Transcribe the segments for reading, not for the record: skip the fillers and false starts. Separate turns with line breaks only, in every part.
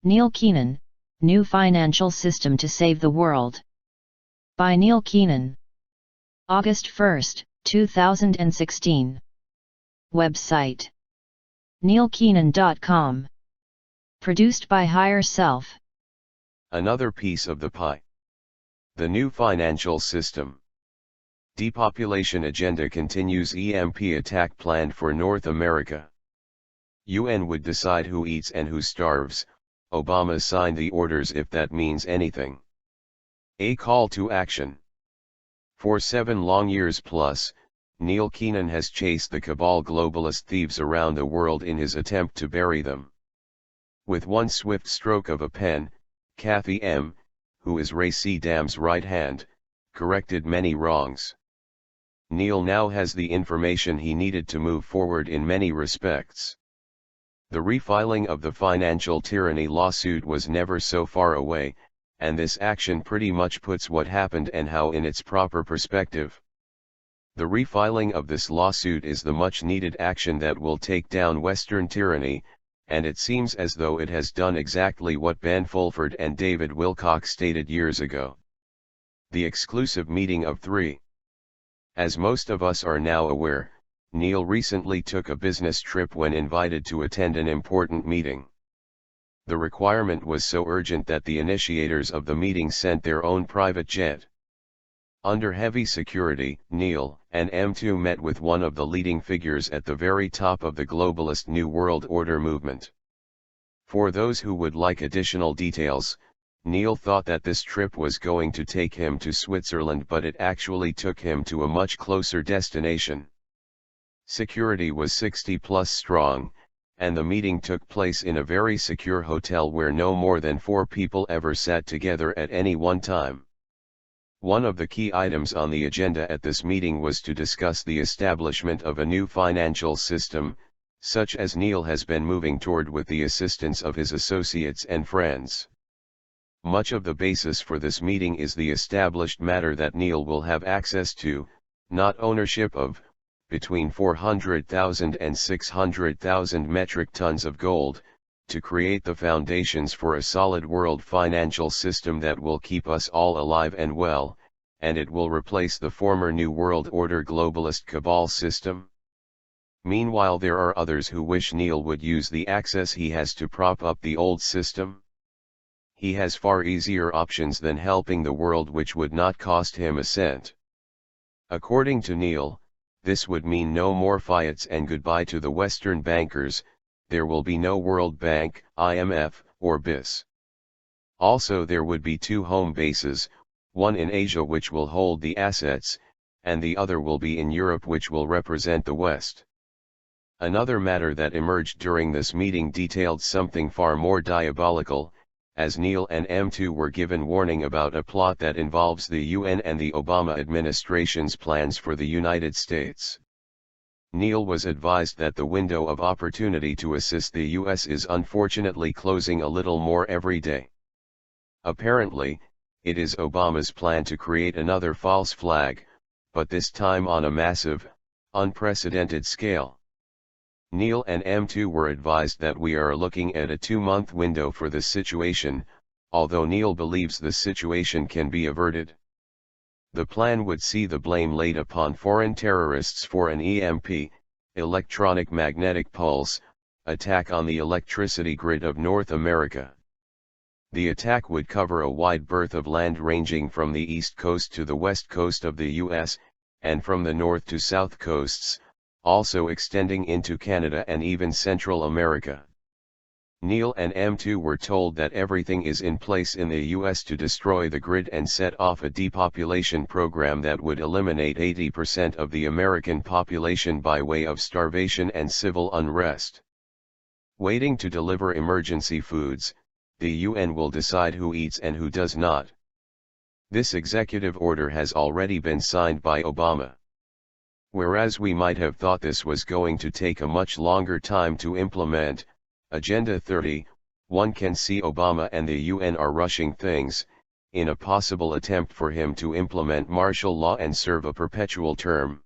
Neil Keenan, New Financial System to Save the World. By Neil Keenan. August 1, 2016. Website: neilkeenan.com. Produced by Higher Self.
Another piece of the pie. The new financial system. Depopulation agenda continues. EMP attack planned for North America. UN would decide who eats and who starves. Obama signed the orders, if that means anything. A call to action. For 7 long years plus, Neil Keenan has chased the cabal globalist thieves around the world in his attempt to bury them. With one swift stroke of a pen, Kathy M., who is Ray C. Dam's right hand, corrected many wrongs. Neil now has the information he needed to move forward in many respects. The refiling of the financial tyranny lawsuit was never so far away, and this action pretty much puts what happened and how in its proper perspective. The refiling of this lawsuit is the much-needed action that will take down Western tyranny, and it seems as though it has done exactly what Ben Fulford and David Wilcock stated years ago. The exclusive meeting of 3. As most of us are now aware, Neil recently took a business trip when invited to attend an important meeting. The requirement was so urgent that the initiators of the meeting sent their own private jet. Under heavy security, Neil and M2 met with one of the leading figures at the very top of the globalist New World Order movement. For those who would like additional details, Neil thought that this trip was going to take him to Switzerland, but it actually took him to a much closer destination. Security was 60+ strong, and the meeting took place in a very secure hotel where no more than 4 people ever sat together at any one time. One of the key items on the agenda at this meeting was to discuss the establishment of a new financial system, such as Neil has been moving toward with the assistance of his associates and friends. Much of the basis for this meeting is the established matter that Neil will have access to, not ownership of, between 400,000 and 600,000 metric tons of gold, to create the foundations for a solid world financial system that will keep us all alive and well, and it will replace the former New World Order globalist cabal system. Meanwhile, there are others who wish Neil would use the access he has to prop up the old system. He has far easier options than helping the world, which would not cost him a cent. According to Neil, this would mean no more fiats and goodbye to the Western bankers. There will be no World Bank, IMF, or BIS. Also, there would be 2 home bases, one in Asia which will hold the assets, and the other will be in Europe which will represent the West. Another matter that emerged during this meeting detailed something far more diabolical, as Neil and M2 were given warning about a plot that involves the UN and the Obama administration's plans for the United States. Neil was advised that the window of opportunity to assist the US is unfortunately closing a little more every day. Apparently, it is Obama's plan to create another false flag, but this time on a massive, unprecedented scale. Neil and M2 were advised that we are looking at a 2-month window for this situation, although Neil believes the situation can be averted. The plan would see the blame laid upon foreign terrorists for an EMP, electronic magnetic pulse, attack on the electricity grid of North America. The attack would cover a wide berth of land ranging from the east coast to the west coast of the US, and from the north to south coasts, also extending into Canada and even Central America. Neil and M2 were told that everything is in place in the US to destroy the grid and set off a depopulation program that would eliminate 80% of the American population by way of starvation and civil unrest. Waiting to deliver emergency foods, the UN will decide who eats and who does not. This executive order has already been signed by Obama. Whereas we might have thought this was going to take a much longer time to implement, Agenda 30, one can see Obama and the UN are rushing things, in a possible attempt for him to implement martial law and serve a perpetual term.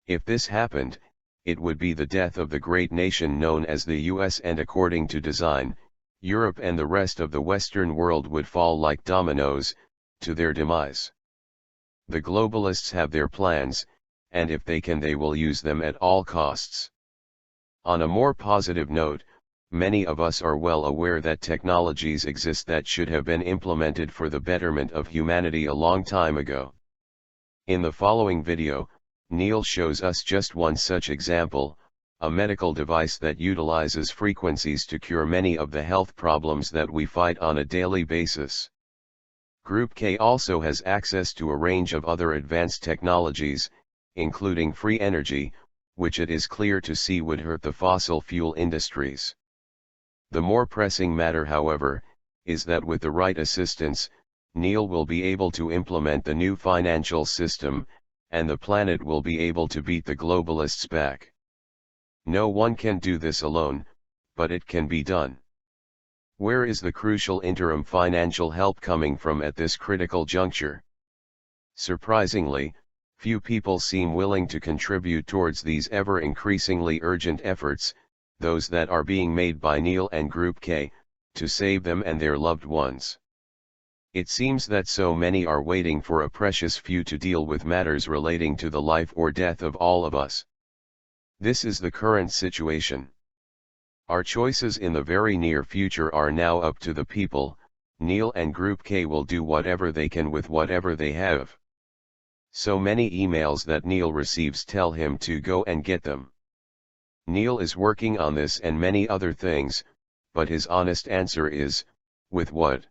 If this happened, it would be the death of the great nation known as the US, and according to design, Europe and the rest of the Western world would fall like dominoes, to their demise. The globalists have their plans, and if they can they will use them at all costs. On a more positive note, many of us are well aware that technologies exist that should have been implemented for the betterment of humanity a long time ago. In the following video, Neil shows us just one such example, a medical device that utilizes frequencies to cure many of the health problems that we fight on a daily basis. Group K also has access to a range of other advanced technologies, including free energy, which it is clear to see would hurt the fossil fuel industries. The more pressing matter, however, is that with the right assistance, Neil will be able to implement the new financial system, and the planet will be able to beat the globalists back. No one can do this alone, but it can be done. Where is the crucial interim financial help coming from at this critical juncture? Surprisingly, few people seem willing to contribute towards these ever-increasingly urgent efforts, those that are being made by Neil and Group K, to save them and their loved ones. It seems that so many are waiting for a precious few to deal with matters relating to the life or death of all of us. This is the current situation. Our choices in the very near future are now up to the people. Neil and Group K will do whatever they can with whatever they have. So many emails that Neil receives tell him to go and get them. Neil is working on this and many other things, but his honest answer is, with what?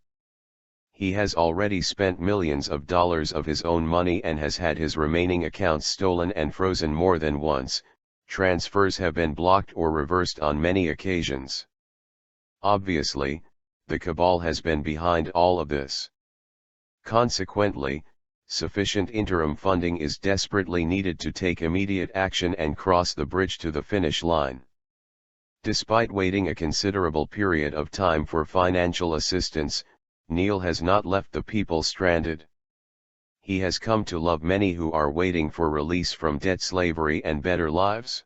He has already spent millions of dollars of his own money and has had his remaining accounts stolen and frozen more than once. Transfers have been blocked or reversed on many occasions. Obviously, the cabal has been behind all of this. Consequently, sufficient interim funding is desperately needed to take immediate action and cross the bridge to the finish line. Despite waiting a considerable period of time for financial assistance, Neil has not left the people stranded. He has come to love many who are waiting for release from debt slavery and better lives.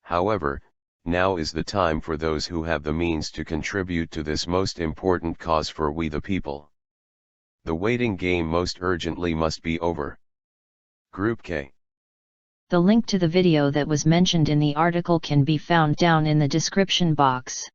However, now is the time for those who have the means to contribute to this most important cause for we the people. The waiting game most urgently must be over. Group K.
The link to the video that was mentioned in the article can be found down in the description box.